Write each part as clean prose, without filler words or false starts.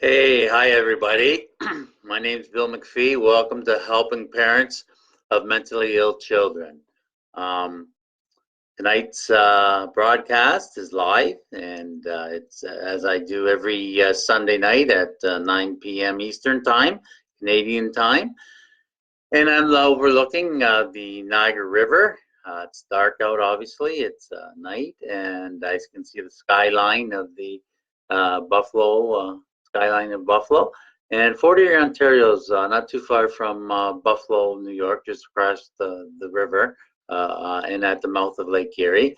Hey, hi everybody. My name is Bill McPhee. Welcome to Helping Parents of Mentally Ill Children. Um, tonight's broadcast is live, and it's as I do every Sunday night at 9 p.m. Eastern Time, Canadian time. And I'm overlooking the Niagara River. It's dark out, obviously. It's night, and I can see the skyline of the skyline of Buffalo. And Fort Erie, Ontario is not too far from Buffalo, New York, just across the river and at the mouth of Lake Erie.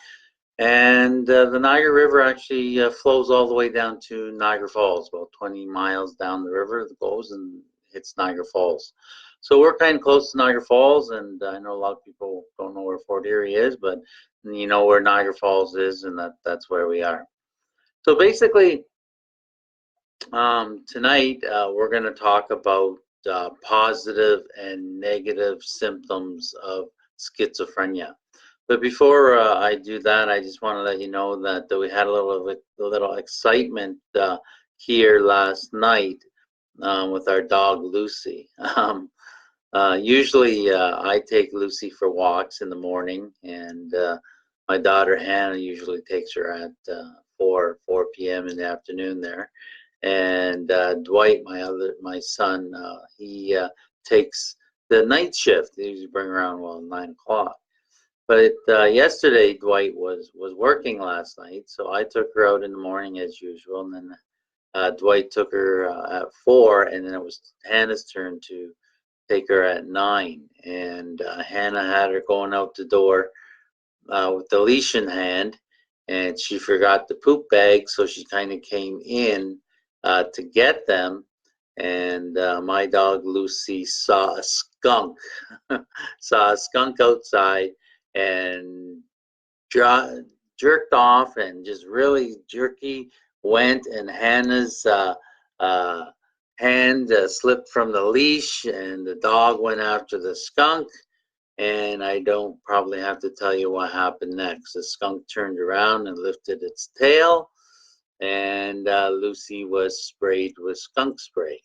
And the Niagara River actually flows all the way down to Niagara Falls, about 20 miles down the river it goes and hits Niagara Falls. So we're kind of close to Niagara Falls, and I know a lot of people don't know where Fort Erie is, but you know where Niagara Falls is, and that's where we are. So basically, tonight we're going to talk about positive and negative symptoms of schizophrenia. But before I do that, I just want to let you know that we had a little excitement here last night with our dog Lucy. Usually, I take Lucy for walks in the morning, and my daughter Hannah usually takes her at 4 p.m. in the afternoon there. And Dwight, my son, he takes the night shift. He usually bring her around 9 o'clock. But yesterday, Dwight was working last night, so I took her out in the morning as usual, and then Dwight took her at 4, and then it was Hannah's turn to take her at 9. And Hannah had her going out the door with the leash in hand, and she forgot the poop bag, so she kind of came in to get them. And my dog Lucy saw a skunk, saw a skunk outside, and jerked off and just really jerky went, and Hannah's hand slipped from the leash, and the dog went after the skunk. And I don't probably have to tell you what happened next. The skunk turned around and lifted its tail, and Lucy was sprayed with skunk spray.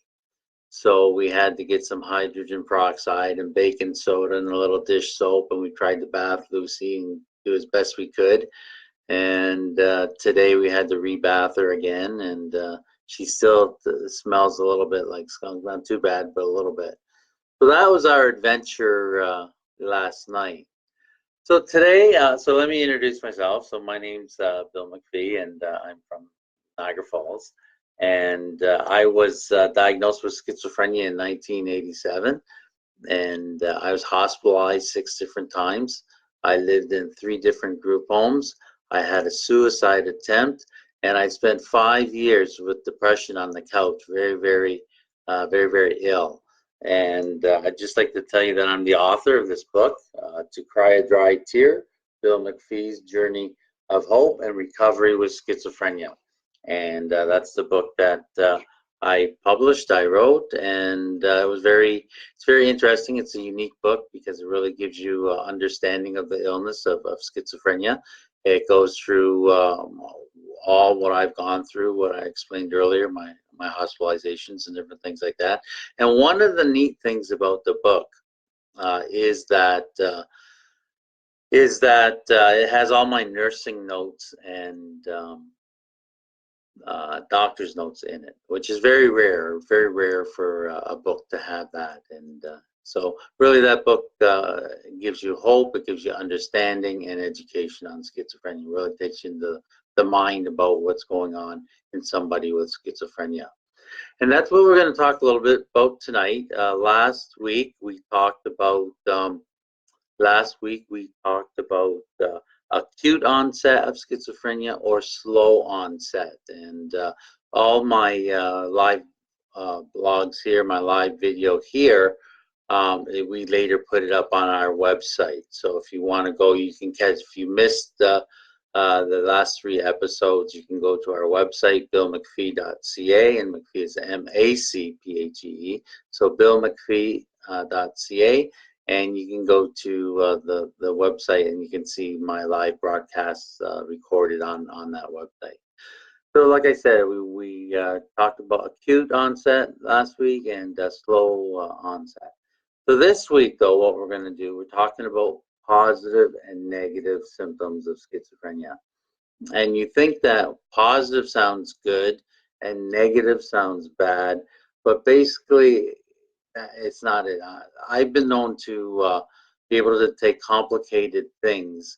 So we had to get some hydrogen peroxide and baking soda and a little dish soap, and we tried to bath Lucy and do as best we could. And today we had to rebath her again, and she still smells a little bit like skunk. Not too bad, but a little bit. So that was our adventure last night. So today, so let me introduce myself. So my name's Bill McPhee, and I'm from Niagara Falls. And I was diagnosed with schizophrenia in 1987, and I was hospitalized 6 different times. I lived in 3 different group homes. I had a suicide attempt, and I spent 5 years with depression on the couch, very ill. And I'd just like to tell you that I'm the author of this book, To Cry a Dry Tear, Bill McPhee's Journey of Hope and Recovery with Schizophrenia. And that's the book that I published, I wrote, and it's very interesting. It's a unique book because it really gives you understanding of the illness of schizophrenia. It goes through all what I've gone through, what I explained earlier, my hospitalizations and different things like that. And one of the neat things about the book is that it has all my nursing notes and doctor's notes in it, which is very rare for a book to have that. And so really that book gives you hope, it gives you understanding and education on schizophrenia. It really takes you into the mind about what's going on in somebody with schizophrenia. And that's what we're going to talk a little bit about tonight. Last week we talked about acute onset of schizophrenia or slow onset. And all my live blogs here, my live video here, we later put it up on our website. So if you want to go, you can catch. If you missed the last 3 episodes, you can go to our website, billmcphee.ca, and McPhee is MacPhee. So billmcphee.ca. And you can go to the website and you can see my live broadcasts recorded on that website. So like I said, we talked about acute onset last week and slow onset. So this week, though, what we're going to do, we're talking about positive and negative symptoms of schizophrenia. And you think that positive sounds good and negative sounds bad, but basically it's not it. I've been known to be able to take complicated things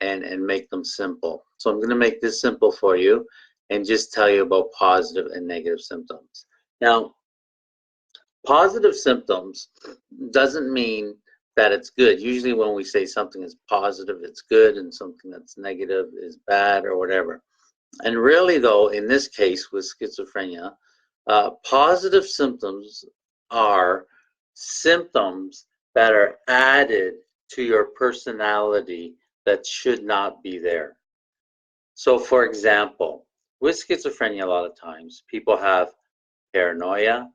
and make them simple. So I'm going to make this simple for you and just tell you about positive and negative symptoms. Now, positive symptoms doesn't mean that it's good. Usually when we say something is positive, it's good, and something that's negative is bad or whatever. And really, though, in this case with schizophrenia, positive symptoms are symptoms that are added to your personality that should not be there. So, for example, with schizophrenia, a lot of times people have paranoia,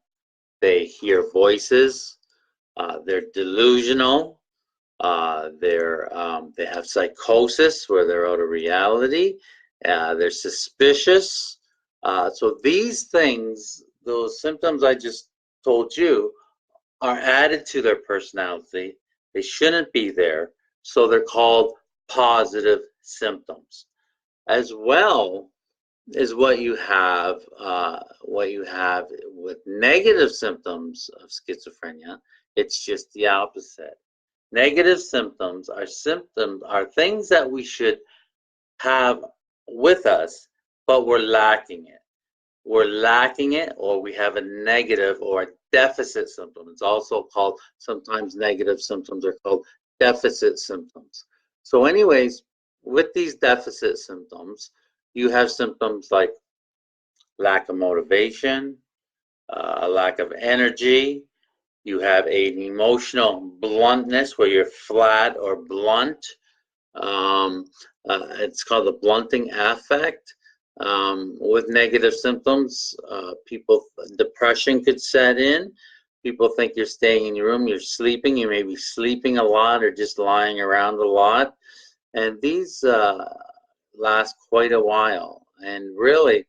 they hear voices, they're delusional, they have psychosis where they're out of reality, they're suspicious. So these things, those symptoms I just told you, are added to their personality. They shouldn't be there, so they're called positive symptoms. As well is what you have with negative symptoms of schizophrenia. It's just the opposite. Negative symptoms are things that we should have with us, but we're lacking it. We're lacking it, or we have a negative or a deficit symptom. It's also called, sometimes negative symptoms are called deficit symptoms. So anyways, with these deficit symptoms, you have symptoms like lack of motivation, a lack of energy. You have an emotional bluntness where you're flat or blunt. It's called the blunting affect. With negative symptoms, depression could set in. People think you're staying in your room, you're sleeping, you may be sleeping a lot or just lying around a lot. And these last quite a while. And really,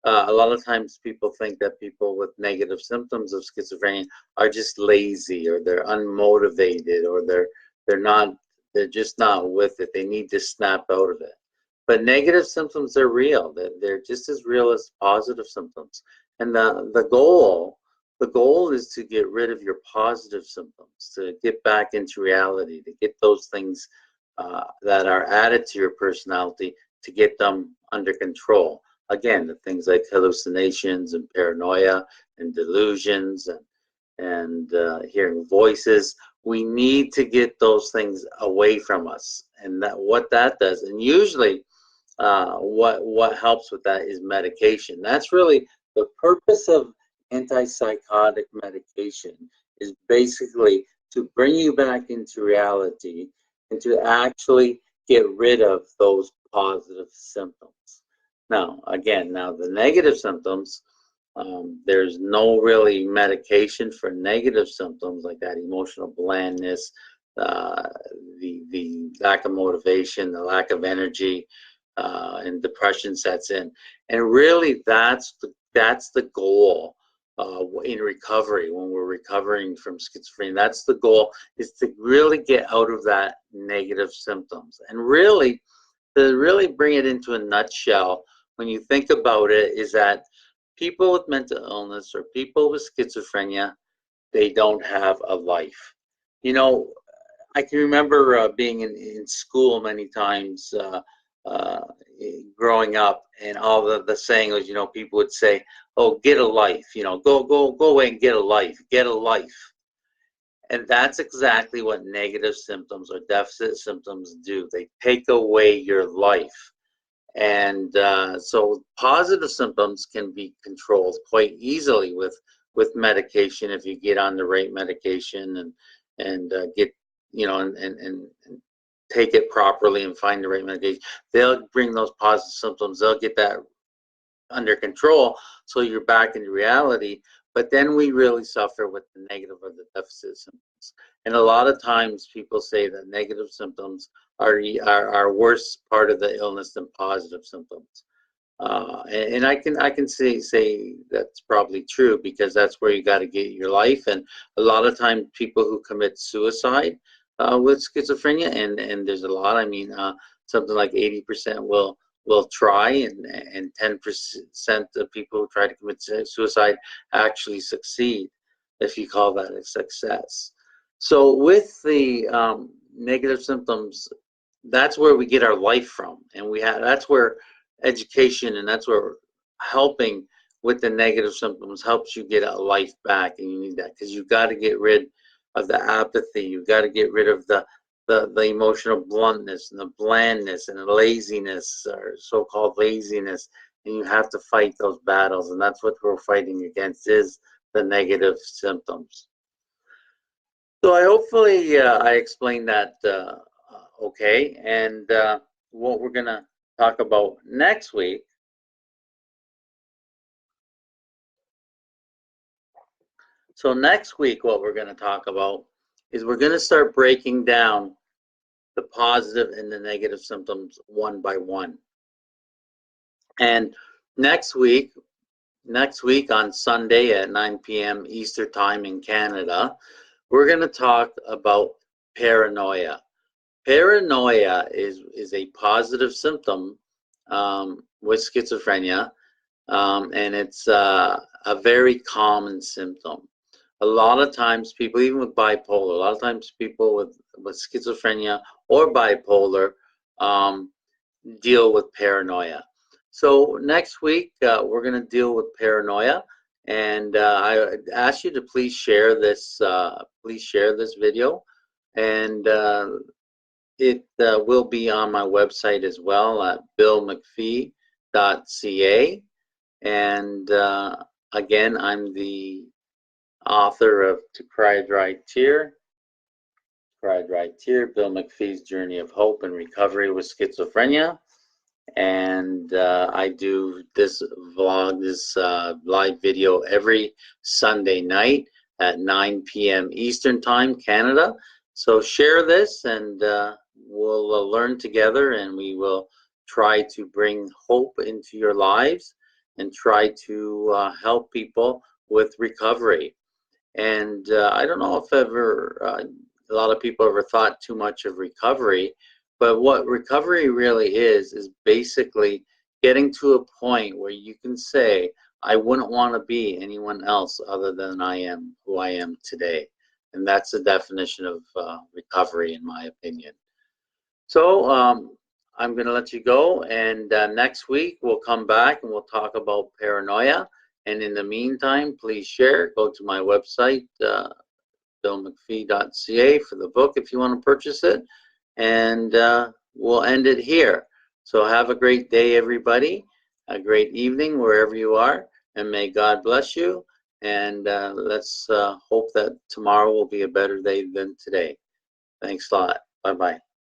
a lot of times people think that people with negative symptoms of schizophrenia are just lazy, or they're unmotivated, or they're just not with it. They need to snap out of it. But negative symptoms are real. They're just as real as positive symptoms. And the goal is to get rid of your positive symptoms, to get back into reality, to get those things that are added to your personality, to get them under control. Again, the things like hallucinations and paranoia and delusions and hearing voices. We need to get those things away from us, and what that does. And usually, what helps with that is medication. That's really the purpose of antipsychotic medication, is basically to bring you back into reality and to actually get rid of those positive symptoms. Now, again, the negative symptoms, there's no really medication for negative symptoms like that emotional blandness, the lack of motivation, the lack of energy, and depression sets in. And really, that's the goal in recovery. When we're recovering from schizophrenia, that's the goal, is to really get out of that negative symptoms. And really, to really bring it into a nutshell, when you think about it, is that people with mental illness or people with schizophrenia, they don't have a life. You know, I can remember being in school many times growing up, and all the saying was, people would say, "Oh, get a life, go away and get a life." And that's exactly what negative symptoms or deficit symptoms do. They take away your life. And so positive symptoms can be controlled quite easily with medication, if you get on the right medication and get, and take it properly and find the right medication. They'll bring those positive symptoms. They'll get that under control, so you're back in reality. But then we really suffer with the negative or the deficit symptoms. And a lot of times people say that negative symptoms are worse part of the illness than positive symptoms. And I can say that's probably true, because that's where you got to get your life. And a lot of times people who commit suicide with schizophrenia, and there's a lot. I mean, something like 80% will try, and 10% of people who try to commit suicide actually succeed, if you call that a success. So with the negative symptoms, that's where we get our life from, and that's where education, and that's where helping with the negative symptoms helps you get a life back. And you need that, because you've got to get rid of the apathy, you've got to get rid of the emotional bluntness and the blandness and the laziness, or so-called laziness, and you have to fight those battles, and that's what we're fighting against, is the negative symptoms. So I explained that okay. And what we're going to talk about next week. So next week, what we're going to talk about is we're going to start breaking down the positive and the negative symptoms one by one. And next week on Sunday at 9 p.m. Eastern Time in Canada, we're going to talk about paranoia. Paranoia is a positive symptom with schizophrenia, and it's a very common symptom. A lot of times people, even with bipolar, a lot of times people with schizophrenia or bipolar deal with paranoia. So next week, we're going to deal with paranoia, and I ask you to please share this video, and it will be on my website as well at Mcphee.ca. And again, I'm the author of To Cry a Dry Tear, Bill McPhee's Journey of Hope and Recovery with Schizophrenia. And I do this vlog, this live video every Sunday night at 9 p.m. Eastern Time, Canada. So share this, and we'll learn together, and we will try to bring hope into your lives and try to help people with recovery. And I don't know if ever a lot of people ever thought too much of recovery, but what recovery really is basically getting to a point where you can say, I wouldn't want to be anyone else other than I am who I am today. And that's the definition of recovery, in my opinion. So I'm going to let you go, and next week we'll come back and we'll talk about paranoia. And in the meantime, please share. Go to my website, BillMcPhee.ca, for the book if you want to purchase it. And we'll end it here. So have a great day, everybody. A great evening wherever you are. And may God bless you. And let's hope that tomorrow will be a better day than today. Thanks a lot. Bye-bye.